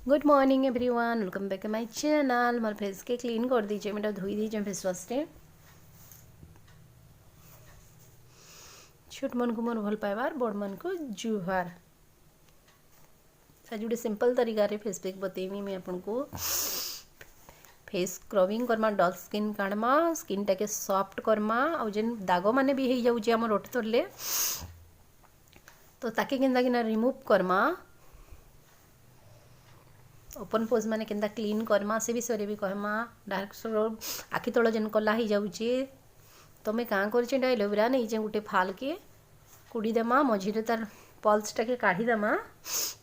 Good morning everyone, welcome back to my channel. मोर face के clean कर दीजिए, मैं धोई दीजिए फेस वाश रे। छोट मन को मोर भल पाइबार, बड़ मन को जुहार। आज गोटे सिंपल तरीका रे फेस पैक बतेमी मैं आपन को। फेस स्क्रबिंग करमा, डल स्किन काढ़मा, स्किन टाके सॉफ्ट करमा और जेन दाग माने भी हो जाउची हमर ओठ तोरले तो ताके केनता किना रिमूव करमा। ओपन पोज माने केनता क्लीन करमा से विषय भी कहमा। डार्क सर्कल आखि तल जेन कला हो जाउची तो मैं काँ कर एलोवेरा नहीं जे गोटे फाल के कुड़ी देमा, मझे तार पल्स टाके काढ़ी देमा,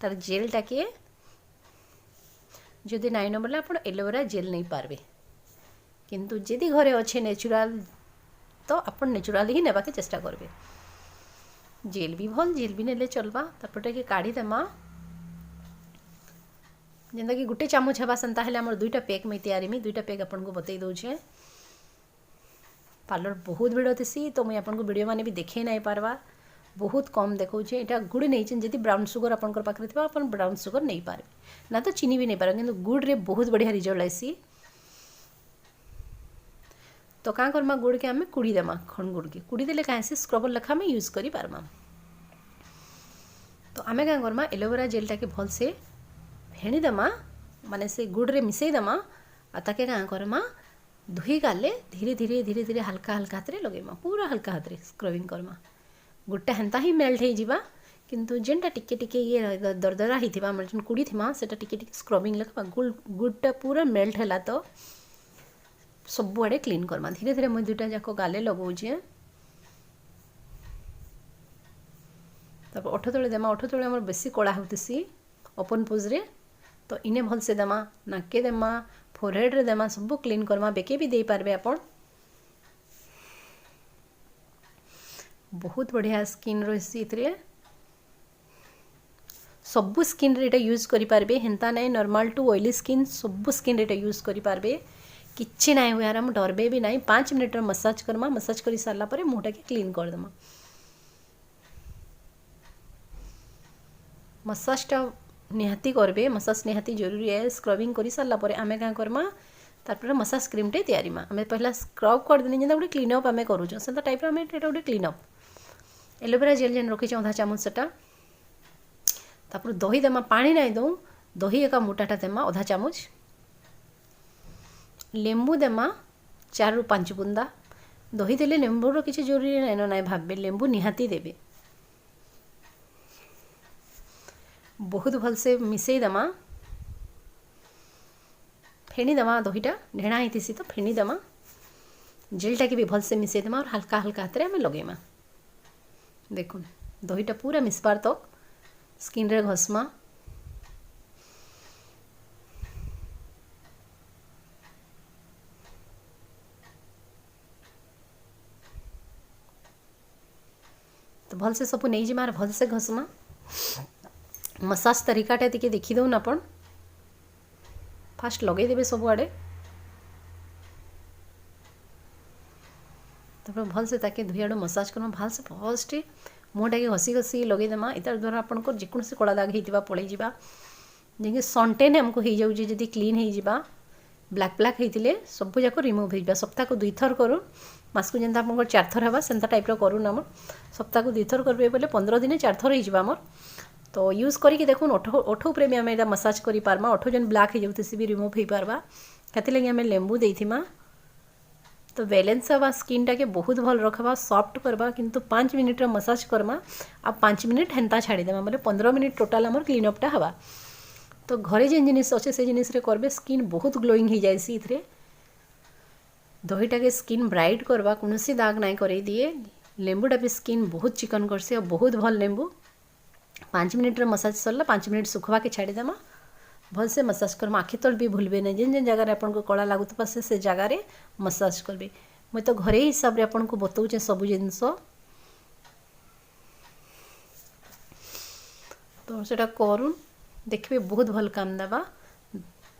तार जेल टाके जदि नाई न बोले आप एलोवेरा जेल नहीं पारबे, किंतु जदि घरे अच्छे नेचुरल तो आप नेचुरल ही नेबाके चेष्टा करबे। जेल भी भल, जेल भी नेले चलबा। तापर टाके काढ़ी देमा, जेनता कि गोटे चामच हेबा सेंता हेले हमर दुईटा पैक मैं तैयारी दुईटा पैक आपन को बतई दउछे। पार्लर बहुत भिड़ थी तो मुझे आपको वीडियो माने भी देखे नहीं पार्बा, बहुत कम देखौछे। एटा गुड़ नहीं जदि ब्राउन सुगर आपन पाखे थी आप ब्राउन सुगर नहीं पारे ना तो चीनी भी नहीं पारे, किंतु गुड़ रे बहुत बढ़िया रिजल्ट आसी। तो क्या करमा, गुड़ के आम कुड़ी देमा, खंड गुड़ के कुड़ी देले कहीं से स्क्रबर लेखा में यूज करी पारमा। तो आम क्या करमा, एलोवेरा जेल टाके भल से फेणी देमा, माने से गुड़ रे मिसई देमा। ताके क्या करमा, धोई गाले धीरे धीरे धीरे धीरे हल्का हल्का हाथ रे लगेमा, पूरा हल्का हाथ रे स्क्रबिंग करमा। गुड़टा हेन्ता ही मेल्ट हो जावा, किंतु जेनटा टिके टिके ये दरदरा होता जेन कुड़ी थी सेटा टिके टिके स्क्रबिंग लगा गुड़टा पूरा मेल्ट है तो सबुआड़े क्लीन करमा। धीरे धीरे मुझे दुईटा जाक गाले लगाऊे। तब ओठ तले देमा, ओठ तले आम बेसी कला होती ओपन पोज रे तो इने भल से देमा, नाके देमा, फोरहेड रे देमा, सब क्लीन करमा। बेके भी दे पारबे आपन। बहुत बढ़िया स्किन रही, सबू स्किन रे यूज करि पारबे, हेन्ता नहीं नॉर्मल टू ऑयली स्किन सबू स्किन रे यूज करि पारबे, किछि नहीं हुए आराम डरबे भी नहीं। 5 मिनट मसाज करमा, मसाज कर सारा पर मुँहटा के क्लीन कर देमा। मसाजटा निहाती करबे, मसाज निहाती जरूरी है। स्क्रबिंग कर सारा पर आम क्या करमा, तापर मसाज क्रीम टे तैयारी आम पहला स्क्रब कर देनी जेनता गोटे क्लीनअप आम करूँ से टाइप आम गोटे क्लीनअप। एलोवेरा जेल जेन रखी अधा चामच सेटा, तापर दही देमा, पानी नहीं दऊँ, दही एका मोटाटा देमा अधा चामच, लेंबू देमा 4 ରୁ 5 बुंदा। दही देले लेंबूर किसी जरूरी नहीं ना भावे, लेंबू निहाती देवे। बहुत भल से मिसई देमा, फेणी देमा, दहीटा ढेणा होती तो फेणी देमा। जेलटा के भी भल से मिसई देमा और हल्का हल्का हाथ में लगेमा। देखो दहीटा पूरा मिसबार तो स्किन रे घसमा। तो भल से सब नहीं जिमार भल से घसमा। मसाज तरीकाटा टी देखी दौन आपन। फास्ट लगे देवे सब आड़े, तापर भल से ताके दुई आड़ मसाज करमा। भल से फर्स्ट मुँहटा के घसी घसी लगे देमा। इतार द्वारा आपंकर जेकोसी कला दाग होता पड़े जा, जैसे सनटेन आमको हो जाऊँगी जदि क्लीन हो ब्लैक ब्लैक होते सब जाक रिमूव हो। सप्ताह को 2 थर करूँ, मासक जेनता आप 4 थर हाँ से टाइप करूँ आम। सप्ताह को 2 थर करेंगे बोले 15 दिन 4 थर होमर। तो यूज करके देखुन ओठ उपरे भी आम एटा मसाज करि पारमा। ओठ जेन ब्लैक हो जाती भी रिमूव हो पारबा। कथि लगी आम लेंबू देथिमा तो बैलेंस हवा, स्किन टाके बहुत भल रखबा, सॉफ्ट करबा। किंतु 5 मिनिट मसाज करमा आ 5 मिनिट हेन्ता छाड़ी देमा, बोले 15 मिनिट टोटाल आमर क्लीनअपटा हवा। तो घरे जेन जिनिस अच्छे से जिनिस रे करबे, स्किन बहुत ग्लोइंग हो जाएसी। इथरे दहीटा के स्किन ब्राइट करबा, कौनसी दाग नहीं करे दिए। लेंबूटा भी स्किन बहुत चिकन करसी और बहुत भल लेंबू। 5 मिनिट मसाज सरला, 5 मिनिट सुखवा के छाड़ी देमा। भल से मसाज करमा, आखि तल भी भूलबे नहीं। जेन जेन जगह आपन को कला लगुता से जगार मसाज करबे। मैं तो घरे हिसाब रे आपन को बताऊँ सबू जिनस, तो सेटा करूँ देखिए बहुत भल काम देवा।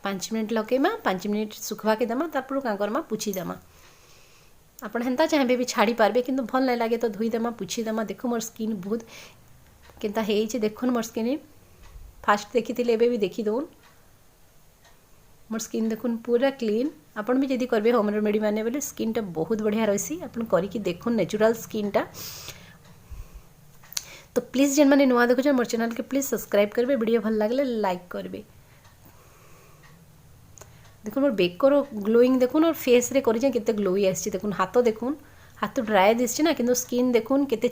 5 मिनिट लगेमा, 5 मिनिट सुखवा के देमा, तापर क्या करमा पुछी देमा। आप हेन्ता चाहे भी छाड़ी पारबे, किंतु भल नहीं लगे तो धोई देमा, पुछी देमा। देखो मोर स्किन बहुत केनता है देखुन मोर स्किन फास्ट देखी एबे भी देखी दौन। मोर स्किन देखुन पूरा क्लीन आपण भी जदि करबे होम रेमेडी माने बोले स्किन टा बहुत बढ़िया रही आपण करिकी देखुन नेचुरल स्किन टा तो प्लीज जेन मैंने नुआ देखुछन मोर चैनल के प्लीज सब्सक्राइब करबे वीडियो भल लागले लाइक करबे देखुन मोर बेकर ग्लोइंग देखुन और फेस रे करिजे केते ग्लोई आछि देखुन हाथ देखुन हाथ ड्राई दिसछि ना किंतु स्किन देखुन केते